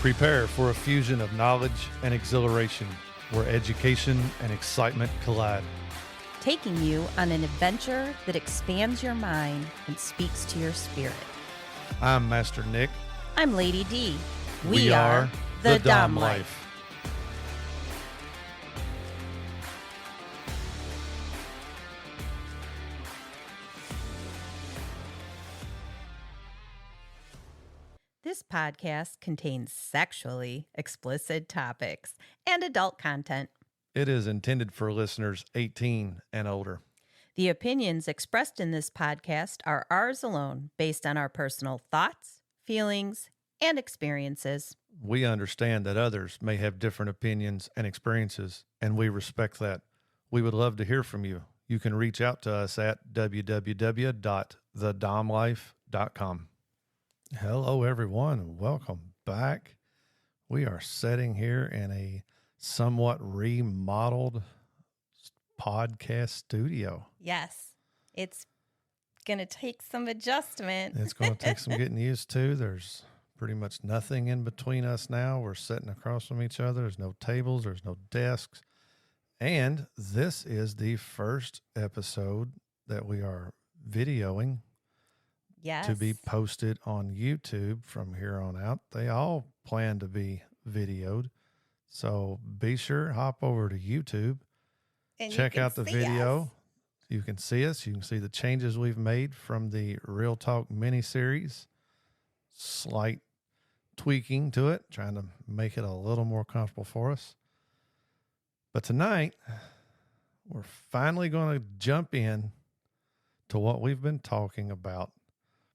Prepare for a fusion of knowledge and exhilaration where education and excitement collide. Taking you on an adventure that expands your mind and speaks to your spirit. I'm Master Nick. I'm Lady D. We are the Dom Life. This podcast contains sexually explicit topics and adult content. It is intended for listeners 18 and older. The opinions expressed in this podcast are ours alone, based on our personal thoughts, feelings, and experiences. We understand that others may have different opinions and experiences, and we respect that. We would love to hear from you. You can reach out to us at www.thedomlife.com. Hello, everyone, and welcome back. We are sitting here in a somewhat remodeled podcast studio. Yes, it's going to take some adjustment. It's going to take some getting used to. There's pretty much nothing in between us now. We're sitting across from each other. There's no tables. There's no desks. And this is the first episode that we are videoing. Yes. To be posted on YouTube from here on out. They all plan to be videoed. So be sure, hop over to YouTube, And check out the video. Us. You can see us. You can see the changes we've made from the Real Talk mini-series. Slight tweaking to it, trying to make it a little more comfortable for us. But tonight, we're finally going to jump in to what we've been talking about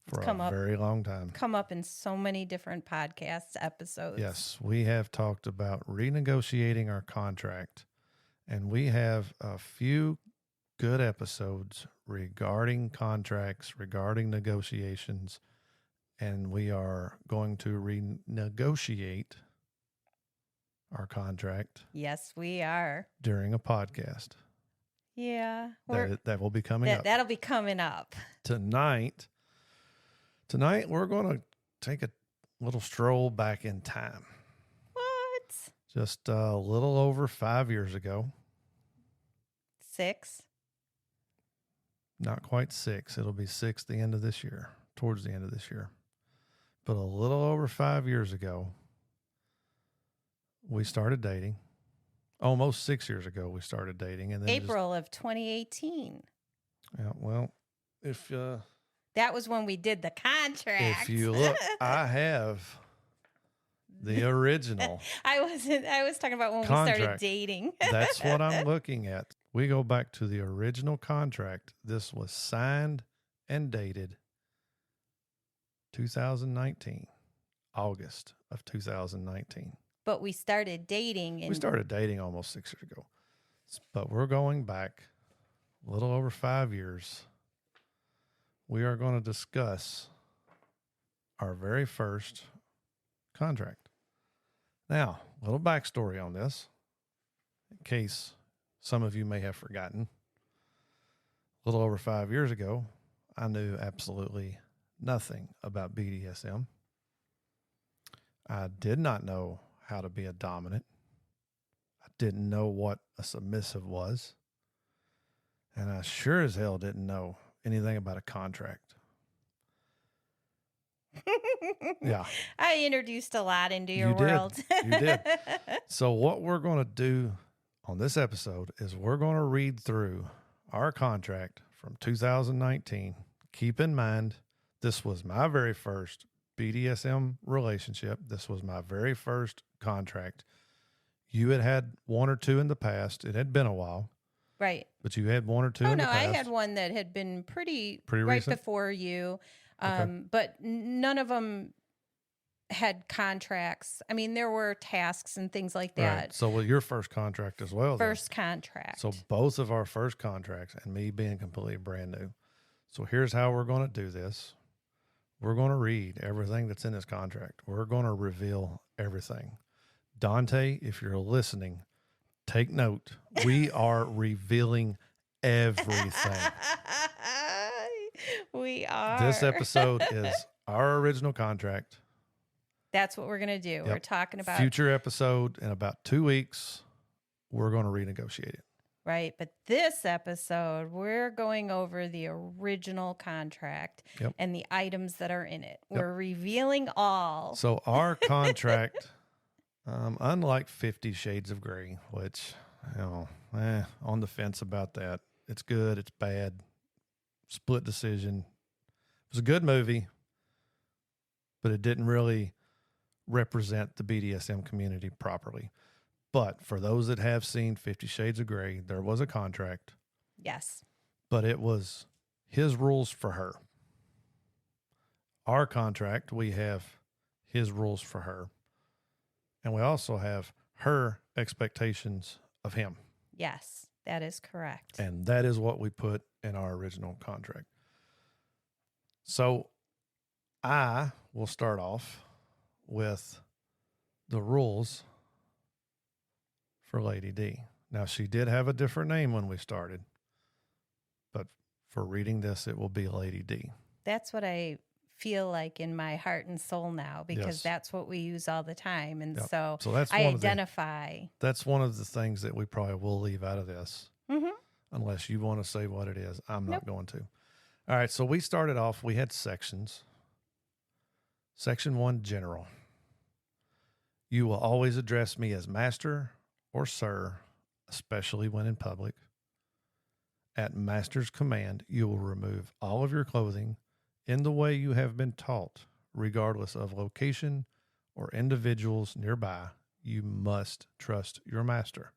for a very long time. Come up in so many different podcast episodes. Yes, we have talked about renegotiating our contract, and we have a few good episodes regarding contracts, regarding negotiations, and we are going to renegotiate our contract. Yes, we are. During a podcast. Yeah. That will be coming up. That'll be coming up. Tonight, we're going to take a little stroll back in time. What? Just a little over 5 years ago. 6? Not quite 6. It'll be 6 the end of this year, towards the end of this year. But a little over 5 years ago, we started dating. Almost 6 years ago, we started dating. And then April of 2018. Yeah, well, if... that was when we did the contract. If you look, I have the original. I was talking about when contract. We started dating. That's what I'm looking at. We go back to the original contract. This was signed and dated 2019, August of 2019. But we started dating. We started dating almost 6 years ago. But we're going back a little over 5 years. We are going to discuss our very first contract. Now, a little backstory on this, in case some of you may have forgotten. A little over 5 years ago, I knew absolutely nothing about BDSM. I did not know how to be a dominant. I didn't know what a submissive was. And I sure as hell didn't know anything about a contract. Yeah. I introduced a lot into your world. You did. So what we're going to do on this episode is we're going to read through our contract from 2019. Keep in mind, this was my very first BDSM relationship. This was my very first contract. You had one or two in the past. It had been a while. Right. But you had one or two in the past. I had one that had been pretty right recent? before you. Okay. But none of them had contracts. I mean, there were tasks and things like that. Right. So your first contract as well. First contract. So both of our first contracts and me being completely brand new. So here's how we're going to do this. We're going to read everything that's in this contract. We're going to reveal everything. Dante, if you're listening, take note. We are revealing everything. We are. This episode is our original contract. That's what we're going to do. We're talking about future episode in about 2 weeks. We're going to renegotiate it. Right. But this episode, we're going over the original contract and the items that are in it. We're revealing all. So our contract, unlike 50 Shades of Grey, which, on the fence about that. It's good. It's bad. Split decision. It was a good movie, but it didn't really represent the BDSM community properly. But for those that have seen 50 Shades of Grey, there was a contract. Yes. But it was his rules for her. Our contract, we have his rules for her. And we also have her expectations of him. Yes, that is correct. And that is what we put in our original contract. So I will start off with the rules for Lady D. Now, she did have a different name when we started, but for reading this, it will be Lady D. That's what I feel like in my heart and soul now, because that's what we use all the time. And so that's I identify. That's one of the things that we probably will leave out of this, unless you want to say what it is. I'm not going to. All right, so we started off, we had sections. Section 1, general. You will always address me as master or sir, especially when in public. At master's command, you will remove all of your clothing in the way you have been taught, regardless of location or individuals nearby. You must trust your master.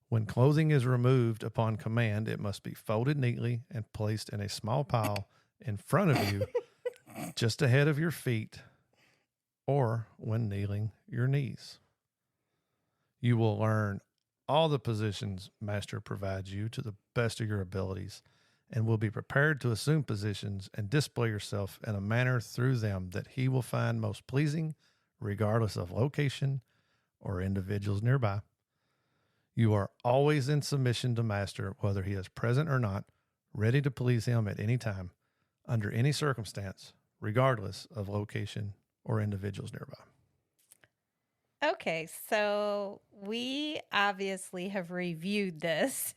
When clothing is removed upon command, it must be folded neatly and placed in a small pile in front of you, just ahead of your feet, or when kneeling, your knees. You will learn all the positions master provides you to the best of your abilities, and will be prepared to assume positions and display yourself in a manner through them that he will find most pleasing, regardless of location or individuals nearby. You are always in submission to master, whether he is present or not, ready to please him at any time, under any circumstance, regardless of location or individuals nearby. Okay, so we obviously have reviewed this.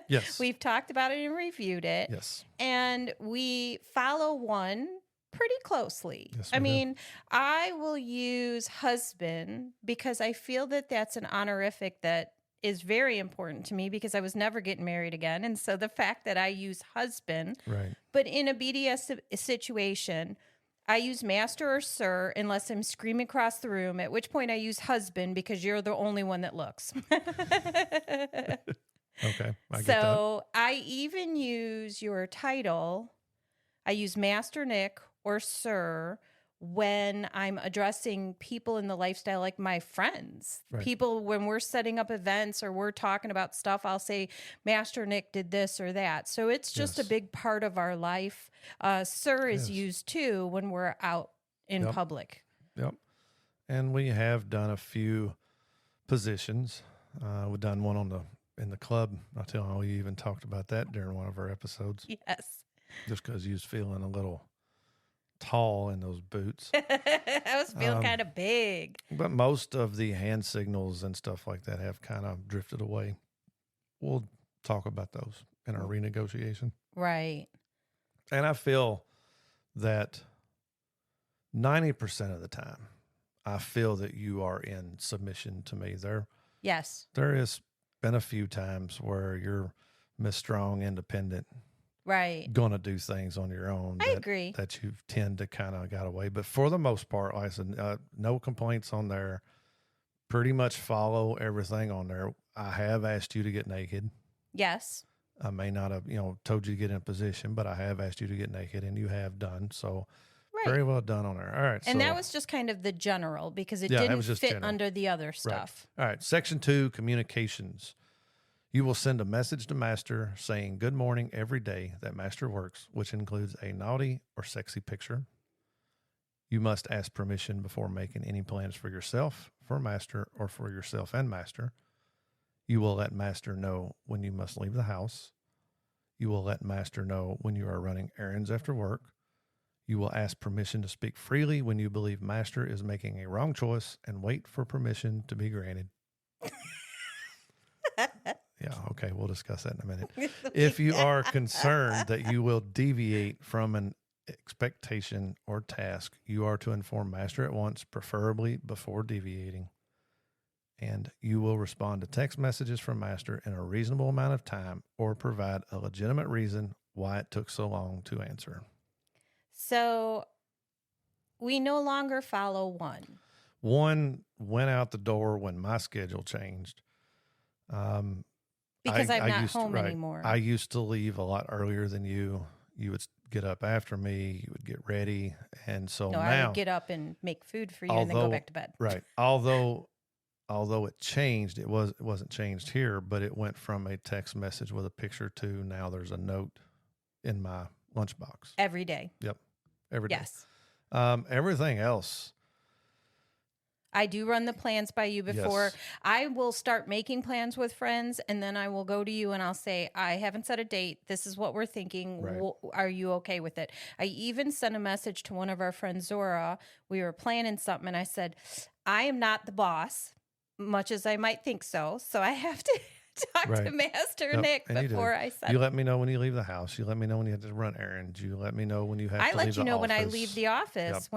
Yes. We've talked about it and reviewed it. Yes. And we follow one pretty closely. Yes, I mean, I will use husband because I feel that that's an honorific that is very important to me because I was never getting married again. And so the fact that I use husband, right. But in a BDS situation, I use master or sir unless I'm screaming across the room, at which point I use husband because you're the only one that looks. Okay. So I even use your title. I use Master Nick or Sir when I'm addressing people in the lifestyle, like my friends. Right. People, when we're setting up events or we're talking about stuff, I'll say, Master Nick did this or that. So it's just a big part of our life. Sir is used too when we're out in public. Yep. And we have done a few positions. We've done one in the club. I'll tell you, we even talked about that during one of our episodes. Yes. Just because you was feeling a little tall in those boots. I was feeling kind of big. But most of the hand signals and stuff like that have kind of drifted away. We'll talk about those in our renegotiation. Right. And I feel that 90% of the time, I feel that you are in submission to me. Yes. There has been a few times where you're Miss Strong, independent, right, going to do things on your own. I agree. That you tend to kind of got away. But for the most part, like I said, no complaints on there. Pretty much follow everything on there. I have asked you to get naked. Yes. I may not have, told you to get in position, but I have asked you to get naked, and you have done. So very well done on there. All right. And that was just kind of the general because it didn't fit under the other stuff. Right. All right. Section 2, communications. You will send a message to master saying good morning every day that master works, which includes a naughty or sexy picture. You must ask permission before making any plans for yourself, for master, or for yourself and master. You will let master know when you must leave the house. You will let master know when you are running errands after work. You will ask permission to speak freely when you believe master is making a wrong choice and wait for permission to be granted. Yeah, okay, we'll discuss that in a minute. If you are concerned that you will deviate from an expectation or task, you are to inform master at once, preferably before deviating. And you will respond to text messages from master in a reasonable amount of time or provide a legitimate reason why it took so long to answer. So we no longer follow one. One went out the door when my schedule changed. Because I'm not home anymore. I used to leave a lot earlier than you. You would get up after me. You would get ready. And so now I would get up and make food for you and then go back to bed. Right. Although it changed, it wasn't changed here, but it went from a text message with a picture to now there's a note in my lunchbox. Every day. Yep. Every day. Yes. Everything else. I do run the plans by you before. Yes. I will start making plans with friends, and then I will go to you and I'll say, I haven't set a date. This is what we're thinking. Right. Are you okay with it? I even sent a message to one of our friends, Zora. We were planning something, and I said, I am not the boss, much as I might think so. So I have to talk to Master Nick before I set. You let me know when you leave the house. You let me know when you have to run errands. You let me know when you have to leave the office. I let you know when I leave the office.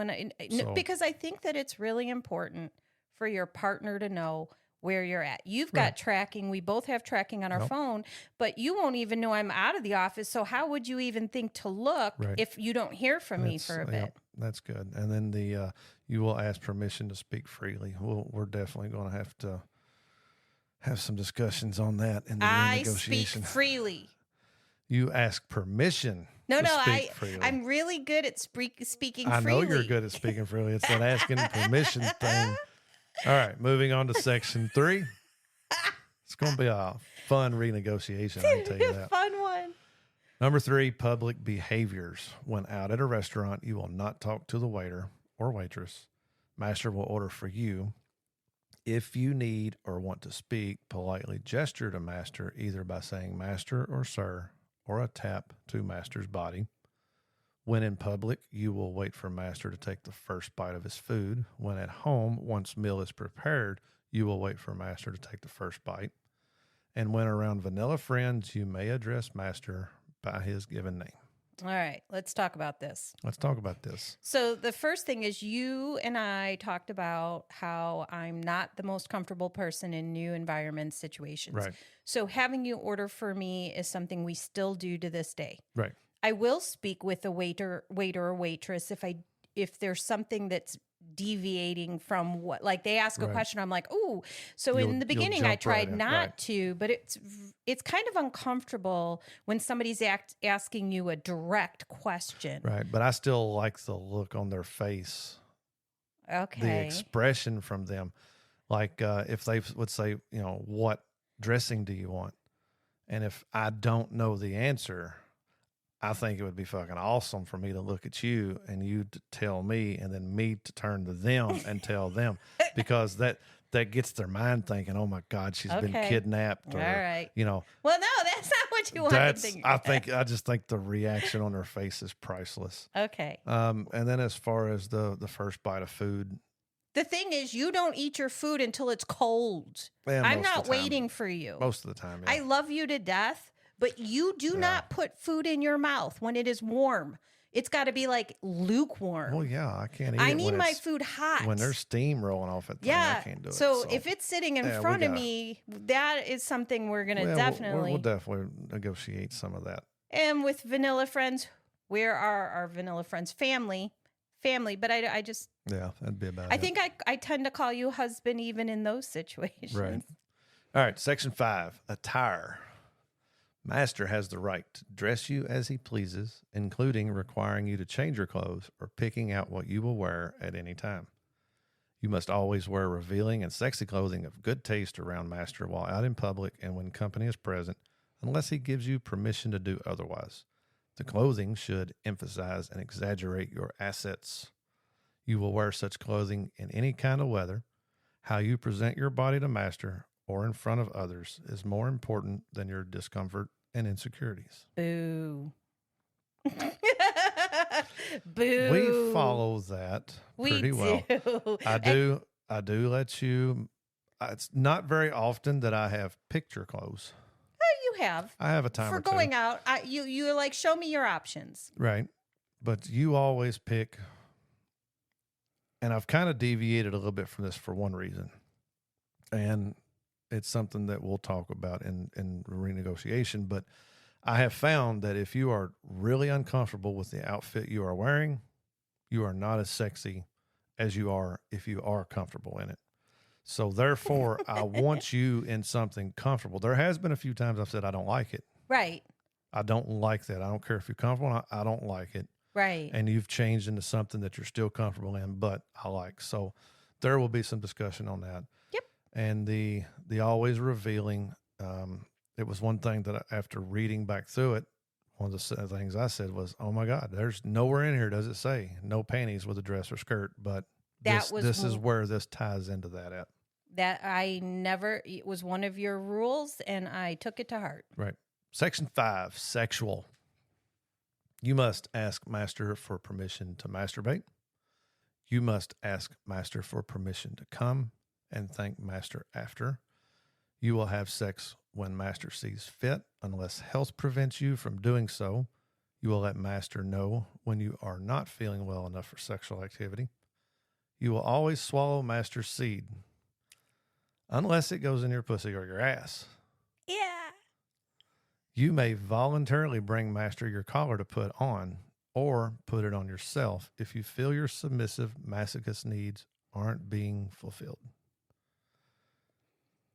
Because I think that it's really important for your partner to know where you're at. You've got tracking. We both have tracking on our phone, but you won't even know I'm out of the office. So how would you even think to look if you don't hear from me for a bit? That's good. And then you will ask permission to speak freely. We're definitely going to have some discussions on that in the renegotiation. I speak freely. You ask permission. Freely. I'm really good at speaking freely. I know you're good at speaking freely. It's that asking permission thing. All right, moving on to section 3. It's going to be a fun renegotiation, I can tell you that. Fun one. Number 3, public behaviors. When out at a restaurant, you will not talk to the waiter or waitress. Master will order for you. If you need or want to speak, politely gesture to master, either by saying master or sir, or a tap to master's body. When in public, you will wait for master to take the first bite of his food. When at home, once meal is prepared, you will wait for master to take the first bite. And when around vanilla friends, you may address master by his given name. All right, let's talk about this. So the first thing is you and I talked about how I'm not the most comfortable person in new environment situations. Right. So having you order for me is something we still do to this day. Right. I will speak with the waiter or waitress if there's something that's deviating from what, like they ask a question, I'm like, ooh. So in the beginning, I tried not to, but it's kind of uncomfortable when somebody's asking you a direct question. Right, but I still like the look on their face. Okay. The expression from them, like if they would say, what dressing do you want? And if I don't know the answer, I think it would be fucking awesome for me to look at you and you to tell me, and then me to turn to them and tell them, because that gets their mind thinking, oh my God, she's been kidnapped. Or, all right. Well, no, that's not what you want to think. I just think the reaction on their face is priceless. Okay. And then as far as the first bite of food, the thing is, you don't eat your food until it's cold. I'm not waiting for you. Most of the time. Yeah. I love you to death. But you do not put food in your mouth when it is warm. It's got to be like lukewarm. Well, yeah, I can't eat I need my food hot. When there's steam rolling off it, I can't do it. So if it's sitting in front of me, that is something we're going to definitely... We'll definitely negotiate some of that. And with vanilla friends, where are our vanilla friends? Family, but I just... Yeah, that'd be about it. I think I tend to call you husband even in those situations. Right. All right, section 5, attire. Master has the right to dress you as he pleases, including requiring you to change your clothes or picking out what you will wear at any time. You must always wear revealing and sexy clothing of good taste around master while out in public and when company is present, unless he gives you permission to do otherwise. The clothing should emphasize and exaggerate your assets. You will wear such clothing in any kind of weather. How you present your body to master or in front of others is more important than your discomfort and insecurities. Boo. Boo. We follow that pretty well. I do let you. It's not very often that I have picture clothes. You have. I have a time for or two. going out. You're like, show me your options. Right. But you always pick, and I've kind of deviated a little bit from this for one reason. And it's something that we'll talk about in renegotiation. But I have found that if you are really uncomfortable with the outfit you are wearing, you are not as sexy as you are if you are comfortable in it. So therefore, I want you in something comfortable. There has been a few times I've said I don't like it. Right. I don't like that. I don't care if you're comfortable. I don't like it. Right. And you've changed into something that you're still comfortable in, but I like. So there will be some discussion on that. Yep. And the always revealing. It was one thing that after reading back through it, one of the things I said was, "Oh my God, there's nowhere in here does it say no panties with a dress or skirt." But this is where this ties into that at. That it was one of your rules, and I took it to heart. Right. Section 5, sexual. You must ask master for permission to masturbate. You must ask master for permission to come and thank master after. You will have sex when master sees fit, unless health prevents you from doing so. You will let master know when you are not feeling well enough for sexual activity. You will always swallow master's seed, unless it goes in your pussy or your ass. Yeah. You may voluntarily bring master your collar to put on, or put it on yourself if you feel your submissive masochist needs aren't being fulfilled.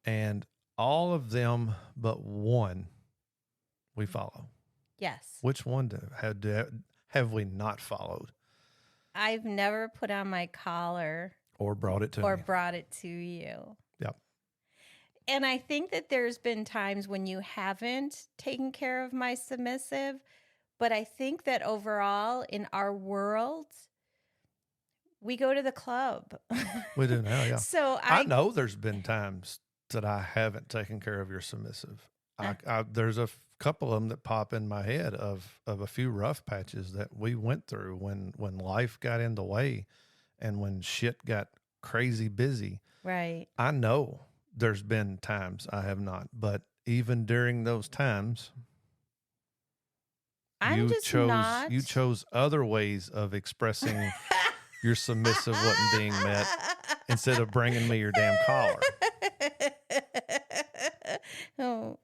And all of them but one we follow. Yes. Which one have we not followed? I've never put on my collar or brought it to me. Brought it to you. Yep. And I think that there's been times when you haven't taken care of my submissive, but I think that overall in our world, we go to the club. We do now, yeah. So I know there's been times that I haven't taken care of your submissive. There's a couple of them that pop in my head of a few rough patches that we went through when life got in the way and when shit got crazy busy. Right. I know there's been times I have not, but even during those times, you chose other ways of expressing your submissive wasn't being met instead of bringing me your damn collar. Oh,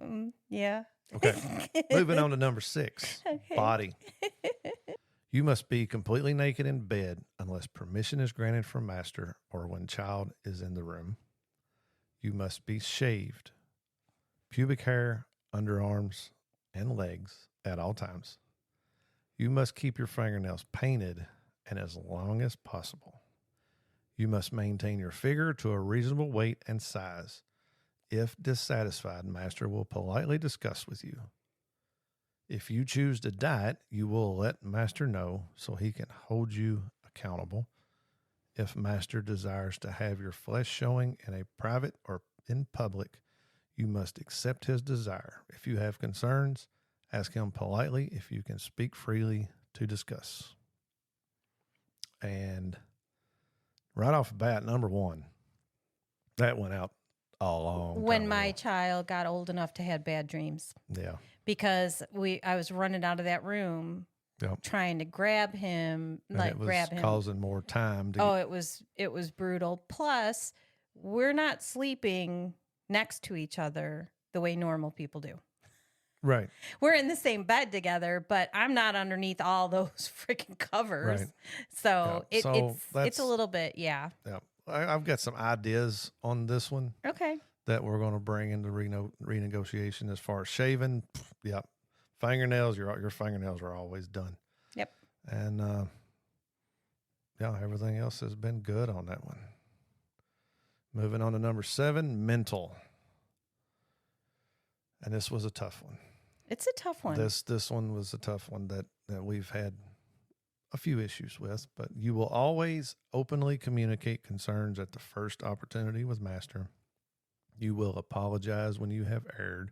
yeah. Okay. Moving on to number 6, okay. Body. You must be completely naked in bed unless permission is granted from master or when child is in the room. You must be shaved, pubic hair, underarms, and legs at all times. You must keep your fingernails painted and as long as possible. You must maintain your figure to a reasonable weight and size. If dissatisfied, master will politely discuss with you. If you choose to diet, you will let master know so he can hold you accountable. If master desires to have your flesh showing in a private or in public, you must accept his desire. If you have concerns, ask him politely if you can speak freely to discuss. And right off the bat, number 1, that went out a long time when ago. my child got old enough to have bad dreams. Yeah. Because I was running out of that room, trying to grab him, grab him, causing more time. It was brutal. Plus, we're not sleeping next to each other the way normal people do. Right. We're in the same bed together, but I'm not underneath all those freaking covers. Right. So, it's a little bit, yeah. Yeah. I've got some ideas on this one. Okay. That we're going to bring into renegotiation as far as shaving. Yep. Fingernails, your fingernails are always done. Yep. And, everything else has been good on that one. Moving on to number 7, mental. And this was a tough one. It's a tough one. This one was a tough one that we've had a few issues with, but you will always openly communicate concerns at the first opportunity with master. You will apologize when you have erred.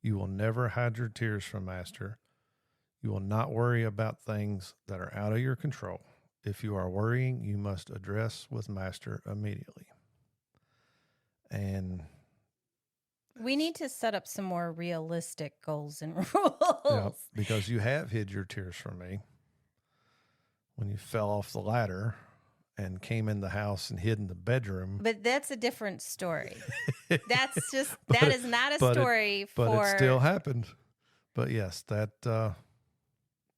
You will never hide your tears from master. You will not worry about things that are out of your control. If you are worrying, you must address with master immediately. And we need to set up some more realistic goals and rules. Because you have hid your tears from me when you fell off the ladder and came in the house and hid in the bedroom. But that's a different story. That is not a story but for... it still happened. But yes, that...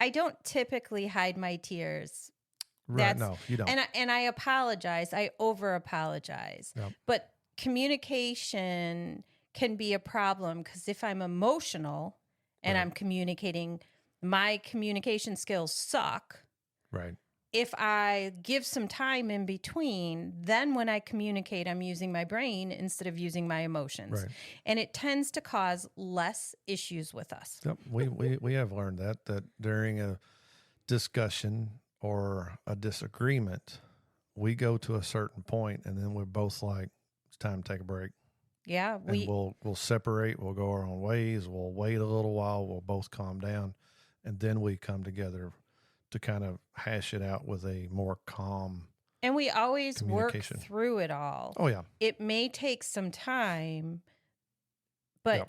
I don't typically hide my tears. Right, no, you don't. And I apologize. I over-apologize. Yep. But communication can be a problem because if I'm emotional and I'm communicating, my communication skills suck. Right. If I give some time in between, then when I communicate, I'm using my brain instead of using my emotions. Right. And it tends to cause less issues with us. Yep. We have learned that during a discussion or a disagreement, we go to a certain point and then we're both like, it's time to take a break. Yeah. We'll separate, we'll go our own ways, we'll wait a little while, we'll both calm down, and then we come together to kind of hash it out with a more calm. And we always work through it all. Oh, yeah. It may take some time, but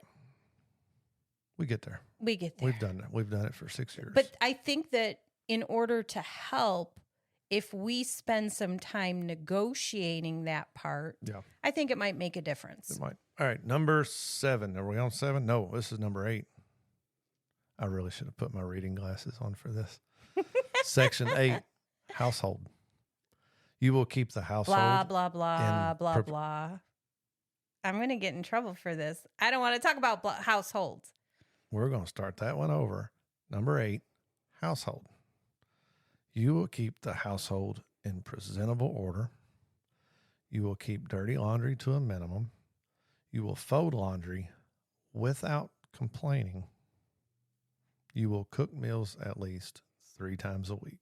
we get there. We get there. We've done it. We've done it for 6 years. But I think that in order to help, if we spend some time negotiating that part, I think it might make a difference. It might. All right, number 7. Are we on 7? No, this is number 8. I really should have put my reading glasses on for this. Section 8, household. You will keep the household. Blah, blah, blah, blah, blah. I'm going to get in trouble for this. I don't want to talk about households. We're going to start that one over. Number 8, household. You will keep the household in presentable order. You will keep dirty laundry to a minimum. You will fold laundry without complaining. You will cook meals at least 3 times a week.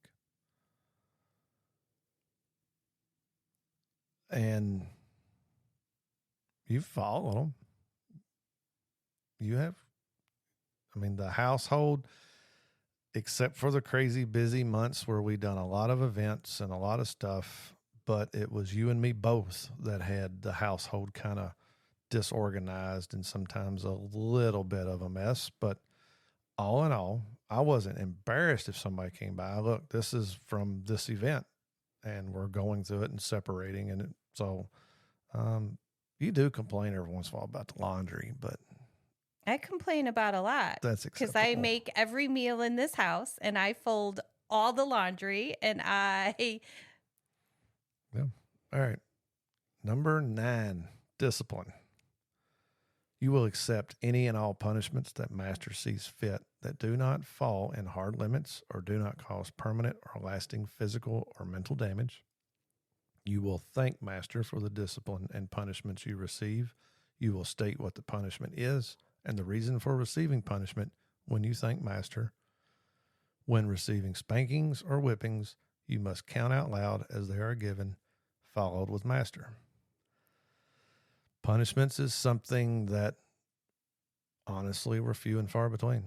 And you've followed them. You have. I mean, the household, except for the crazy busy months where we done a lot of events and a lot of stuff, but it was you and me both that had the household kind of disorganized and sometimes a little bit of a mess. But all in all, I wasn't embarrassed if somebody came by. Look, this is from this event and we're going through it and separating. And so you do complain every once in a while about the laundry, but I complain about a lot. That's acceptable. Because I make every meal in this house and I fold all the laundry and I... Yeah. All right. Number 9, discipline. You will accept any and all punishments that master sees fit that do not fall in hard limits or do not cause permanent or lasting physical or mental damage. You will thank master for the discipline and punishments you receive. You will state what the punishment is and the reason for receiving punishment when you thank master. When receiving spankings or whippings, you must count out loud as they are given, followed with master. Punishments is something that honestly we're few and far between.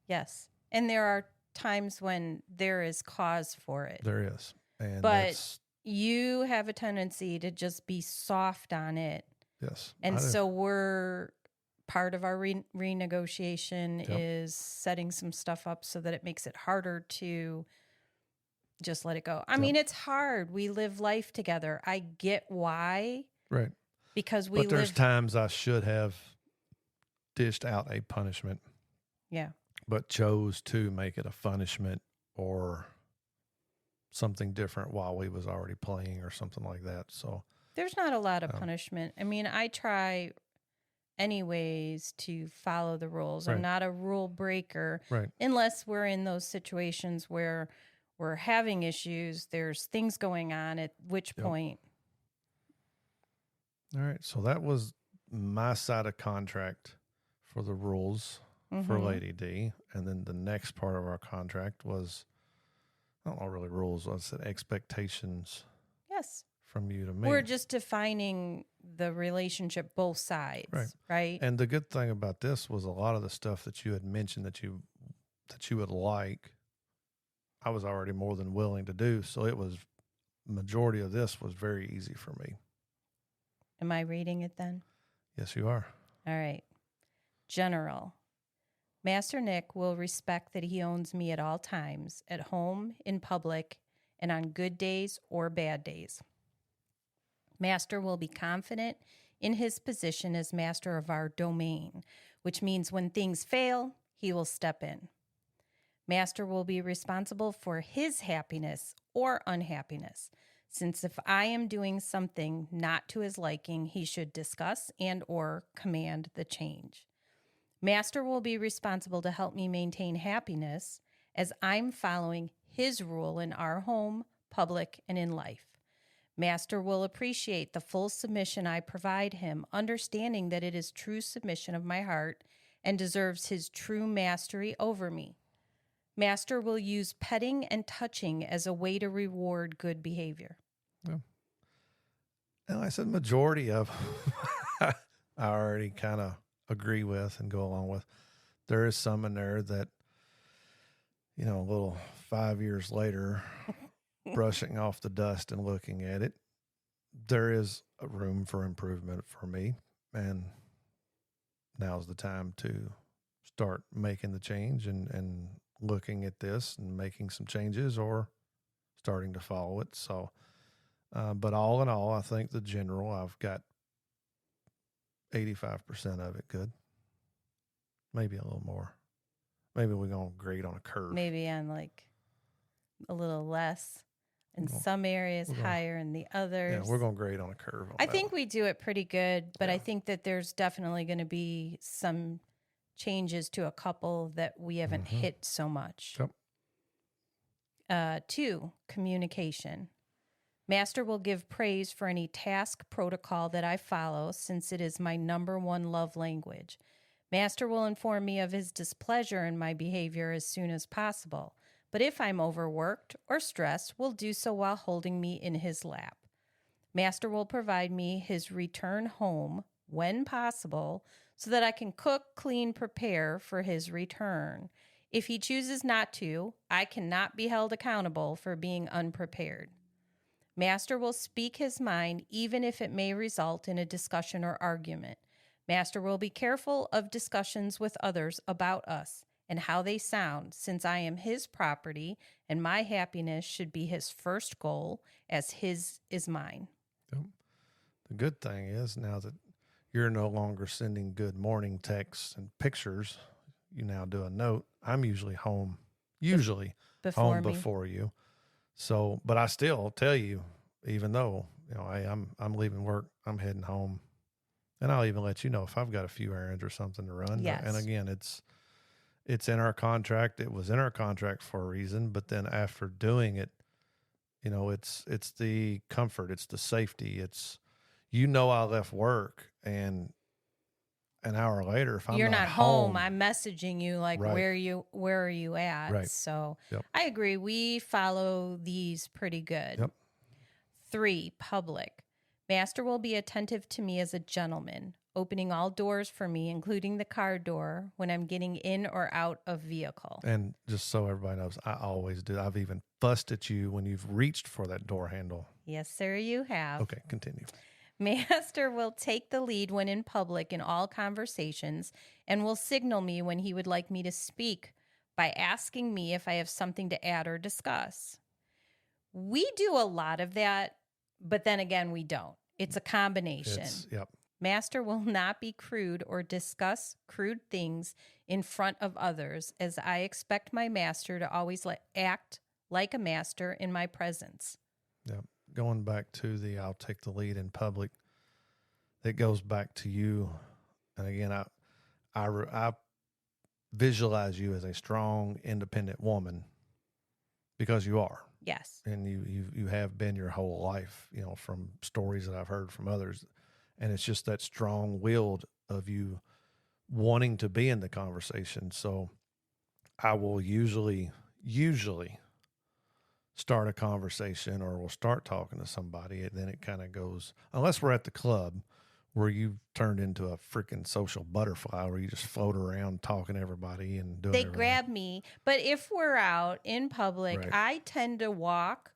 Yes. And there are times when there is cause for it. There is. But you have a tendency to just be soft on it. Yes. And so part of our renegotiation is setting some stuff up so that it makes it harder to just let it go. I mean, it's hard. We live life together. I get why. Right. Because but there's times I should have dished out a punishment. Yeah. But chose to make it a punishment or something different while we was already playing or something like that. So there's not a lot of punishment. I mean, I try anyways to follow the rules. Right. I'm not a rule breaker. Right. Unless we're in those situations where we're having issues, there's things going on, at which point. All right. So that was my side of contract for the rules for Lady D. And then the next part of our contract was, I don't know really rules, I said expectations. Yes. From you to me. We're just defining the relationship, both sides, right? And the good thing about this was a lot of the stuff that you had mentioned that you would like, I was already more than willing to do. So it was, majority of this was very easy for me. Am I reading it then? Yes, you are. All right. General. Master Nick will respect that he owns me at all times, at home, in public, and on good days or bad days. Master will be confident in his position as master of our domain, which means when things fail, he will step in. Master will be responsible for his happiness or unhappiness, since if I am doing something not to his liking, he should discuss and or command the change. Master will be responsible to help me maintain happiness as I'm following his rule in our home, public, and in life. Master will appreciate the full submission I provide him, understanding that it is true submission of my heart and deserves his true mastery over me. Master will use petting and touching as a way to reward good behavior. Yeah. And I said majority of I already kind of agree with and go along with. There is some in there that, a little 5 years later, brushing off the dust and looking at it, there is a room for improvement for me. And now's the time to start making the change and looking at this and making some changes or starting to follow it. So, but all in all, I think the general, I've got 85% of it good. Maybe a little more. Maybe we're going to grade on a curve. Maybe on like a little less in some areas, higher in the others. Yeah, we're going to grade on a curve. I think we do it pretty good, but I think that there's definitely going to be some changes to a couple that we haven't hit so much. Yep. 2, communication. Master will give praise for any task protocol that I follow, since it is my number one love language. Master will inform me of his displeasure in my behavior as soon as possible, but if I'm overworked or stressed, will do so while holding me in his lap. Master will provide me his return home when possible so that I can cook, clean, prepare for his return. If he chooses not to, I cannot be held accountable for being unprepared. Master will speak his mind even if it may result in a discussion or argument. Master will be careful of discussions with others about us and how they sound, since I am his property and my happiness should be his first goal, as his is mine. Yep. The good thing is now that you're no longer sending good morning texts and pictures, you now do a note. I'm usually home, before you. So, but I still tell you, even though, hey, I'm leaving work, I'm heading home. And I'll even let you know if I've got a few errands or something to run. Yes. And again, it's in our contract. It was in our contract for a reason, but then after doing it, it's the comfort, it's the safety. It's, I left work and an hour later, if you're I'm not home, I'm messaging you like, right. where are you at? Right. So yep. I agree. We follow these pretty good. Yep. 3, public. Master will be attentive to me as a gentleman, opening all doors for me, including the car door when I'm getting in or out of vehicle. And just so everybody knows, I always do. I've even fussed at you when you've reached for that door handle. Yes, sir, you have. Okay, continue. Master will take the lead when in public in all conversations and will signal me when he would like me to speak by asking me if I have something to add or discuss. We do a lot of that, but then again, we don't. It's a combination. Yep. Master will not be crude or discuss crude things in front of others, as I expect my master to always act like a master in my presence. Yep. Going back to I'll take the lead in public, it goes back to you. And again, I visualize you as a strong, independent woman because you are. Yes. And you have been your whole life, from stories that I've heard from others. And it's just that strong-willed of you wanting to be in the conversation. So I will usually start a conversation or we'll start talking to somebody, and then it kind of goes, unless we're at the club where you turned into a freaking social butterfly where you just float around talking to everybody and doing They everything. grab me. But if we're out in public, Right. I tend to walk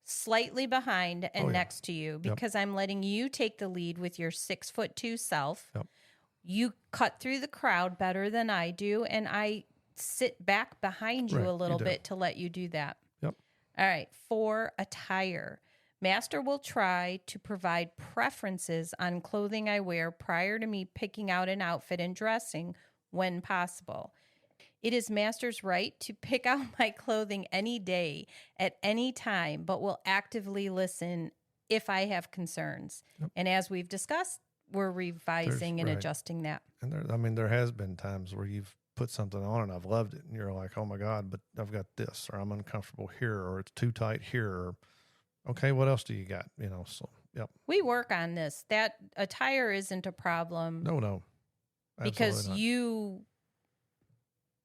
slightly behind and Oh, yeah. next to you because I'm letting you take the lead with your 6'2" self. Yep. You cut through the crowd better than I do, and I sit back behind you Right, a you little do. bit to let you do that. Yep. All right. 4, attire. Master will try to provide preferences on clothing I wear prior to me picking out an outfit and dressing when possible. It is Master's right to pick out my clothing any day at any time, but will actively listen if I have concerns. Yep. And as we've discussed, we're revising and right. adjusting that. And there has been times where you've put something on and I've loved it and you're like, oh my God, but I've got this, or I'm uncomfortable here, or it's too tight here, or okay, what else do you got? So yep. We work on this. That attire isn't a problem. No. Because not. you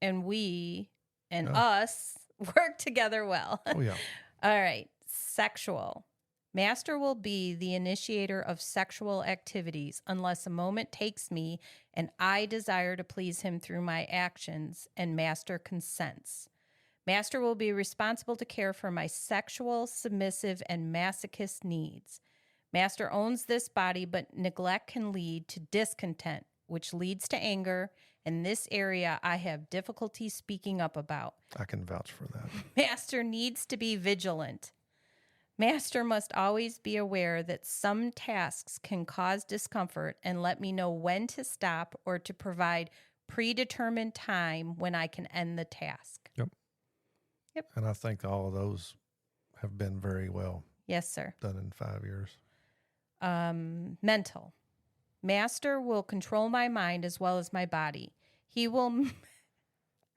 and we and Yeah. us work together well. Oh yeah. All right. Sexual. Master will be the initiator of sexual activities unless a moment takes me and I desire to please him through my actions and Master consents. Master will be responsible to care for my sexual, submissive, and masochist needs. Master owns this body, but neglect can lead to discontent, which leads to anger. In this area, I have difficulty speaking up about. I can vouch for that. Master needs to be vigilant. Master must always be aware that some tasks can cause discomfort and let me know when to stop or to provide predetermined time when I can end the task. Yep. And I think all of those have been very well Yes, sir. done in 5 years. Mental. Master will control my mind as well as my body. He will...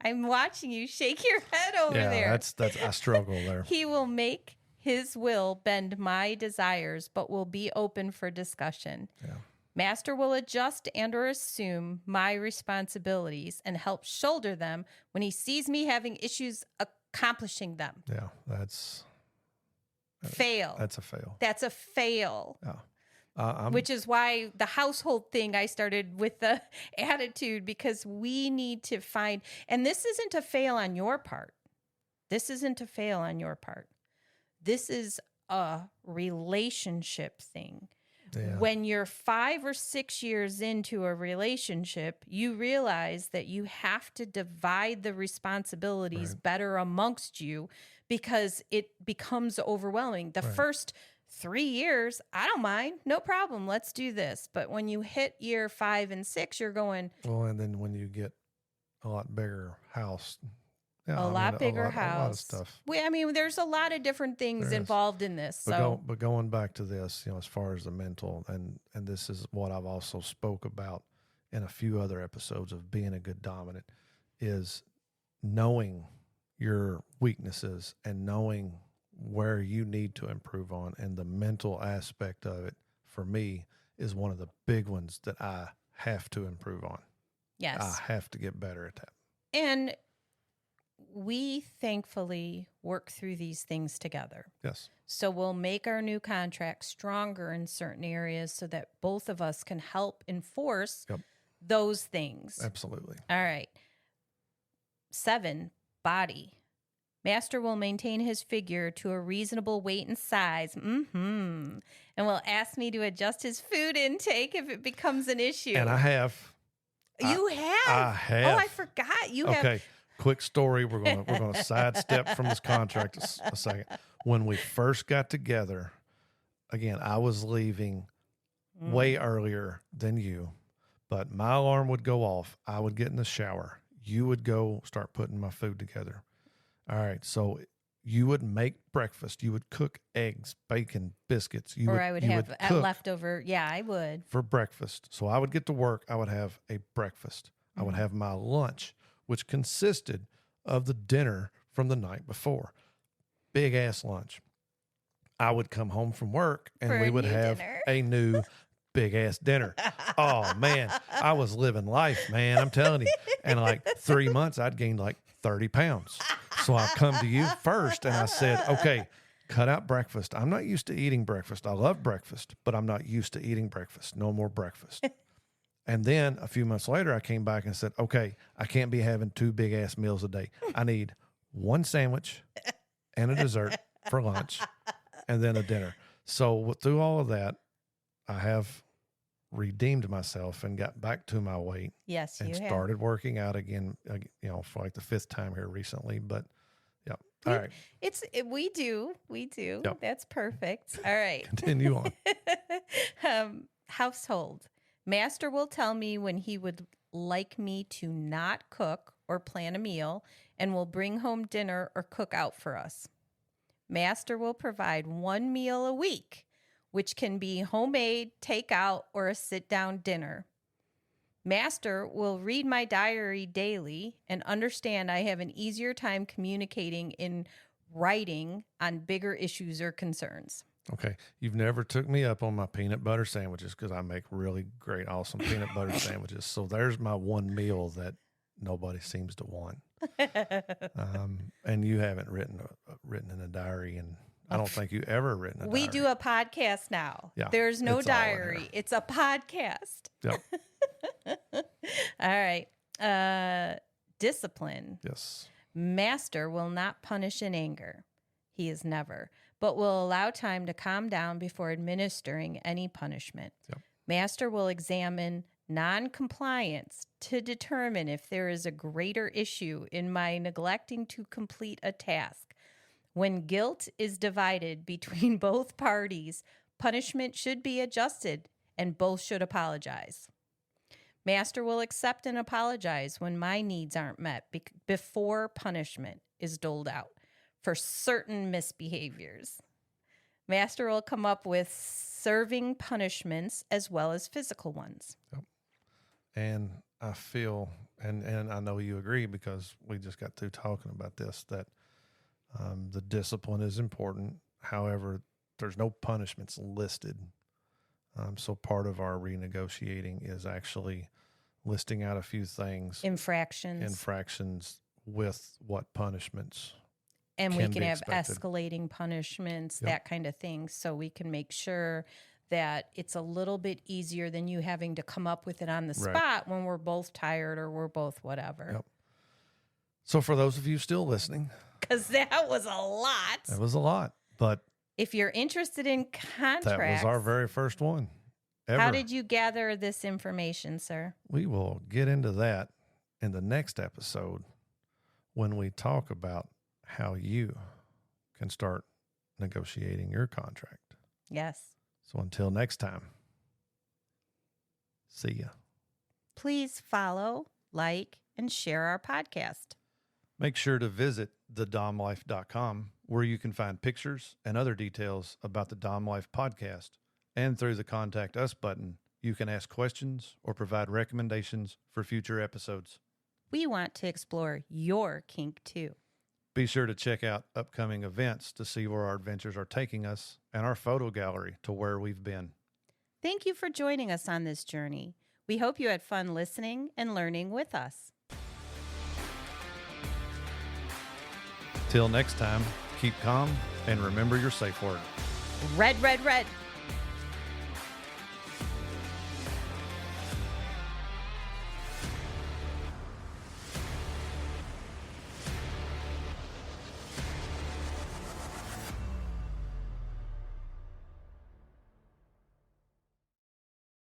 I'm watching you shake your head over there. Yeah, that's I struggle there. He will make his will bend my desires, but will be open for discussion. Yeah. Master will adjust and or assume my responsibilities and help shoulder them when he sees me having issues accomplishing them. Yeah, that's Fail. a fail. That's a fail. Yeah. Which is why the household thing I started with the attitude, because we need to find, and this isn't a fail on your part. This isn't a fail on your part. This is a relationship thing. Yeah. When you're 5 or 6 years into a relationship, you realize that you have to divide the responsibilities better amongst you because it becomes overwhelming. The first 3 years, I don't mind, no problem, let's do this. But when you hit year 5 and 6, you're going, well, and then when you get a lot bigger house, a lot bigger house. A lot of stuff. There's a lot of different things involved in this. But going back to this, as far as the mental, and this is what I've also spoke about in a few other episodes of being a good dominant, is knowing your weaknesses and knowing where you need to improve on. And the mental aspect of it, for me, is one of the big ones that I have to improve on. Yes. I have to get better at that. And we thankfully work through these things together. Yes. So we'll make our new contract stronger in certain areas so that both of us can help enforce those things. Absolutely. All right. 7, body. Master will maintain his figure to a reasonable weight and size, and will ask me to adjust his food intake if it becomes an issue. And I have. You have? I have. Oh, I forgot. You have. Okay. Quick story. We're gonna sidestep from this contract a second. When we first got together, again, I was leaving way earlier than you, but my alarm would go off. I would get in the shower. You would go start putting my food together. All right. So you would make breakfast. You would cook eggs, bacon, biscuits. I would have a leftover. Yeah, I would. For breakfast. So I would get to work. I would have a breakfast. I would have my lunch, which consisted of the dinner from the night before. Big ass lunch. I would come home from work and we would have a new big ass dinner. Oh man, I was living life, man. I'm telling you. And like 3 months, I'd gained like 30 pounds. So I come to you first and I said, okay, Cut out breakfast. I'm not used to eating breakfast. I love breakfast, but I'm not used to eating breakfast. No more breakfast. And then a few months later, I came back and said, okay, I can't be having 2 big ass meals a day. I need 1 sandwich and a dessert for lunch and then a dinner. So through all of that, I have redeemed myself and got back to my weight. Yes, and you started working out again, for like the 5th time here recently. But yeah. All right. We do. Yep. That's perfect. All right. Continue on. Household. Master will tell me when he would like me to not cook or plan a meal and will bring home dinner or cook out for us. Master will provide 1 meal a week, which can be homemade, takeout, or a sit-down dinner. Master will read my diary daily and understand I have an easier time communicating in writing on bigger issues or concerns. Okay. You've never took me up on my peanut butter sandwiches because I make really great, awesome peanut butter sandwiches. So there's my 1 meal that nobody seems to want. And you haven't written in a diary, and I don't think you ever written a diary. We do a podcast now. Yeah, There's no it's all in diary. there. It's a podcast. Yep. All right. Discipline. Yes. Master will not punish in anger. He is never, but will allow time to calm down before administering any punishment. Yep. Master will examine non-compliance to determine if there is a greater issue in my neglecting to complete a task. When guilt is divided between both parties, punishment should be adjusted and both should apologize. Master will accept and apologize when my needs aren't met before punishment is doled out for certain misbehaviors. Master will come up with serving punishments as well as physical ones. Yep. And I feel, and I know you agree because we just got through talking about this, that the discipline is important. However, there's no punishments listed. So part of our renegotiating is actually listing out a few things. Infractions with what punishments. And we can have escalating punishments, that kind of thing, so we can make sure that it's a little bit easier than you having to come up with it on the spot when we're both tired or we're both whatever. Yep. So for those of you still listening. Because that was a lot. That was a lot. But if you're interested in contracts. That was our very first one ever. How did you gather this information, sir? We will get into that in the next episode when we talk about how you can start negotiating your contract. Yes. So until next time, see ya. Please follow, like, and share our podcast. Make sure to visit thedomlife.com where you can find pictures and other details about the Dom Life podcast. And through the Contact Us button, you can ask questions or provide recommendations for future episodes. We want to explore your kink too. Be sure to check out upcoming events to see where our adventures are taking us and our photo gallery to where we've been. Thank you for joining us on this journey. We hope you had fun listening and learning with us. Till next time, keep calm and remember your safe word. Red, red, red.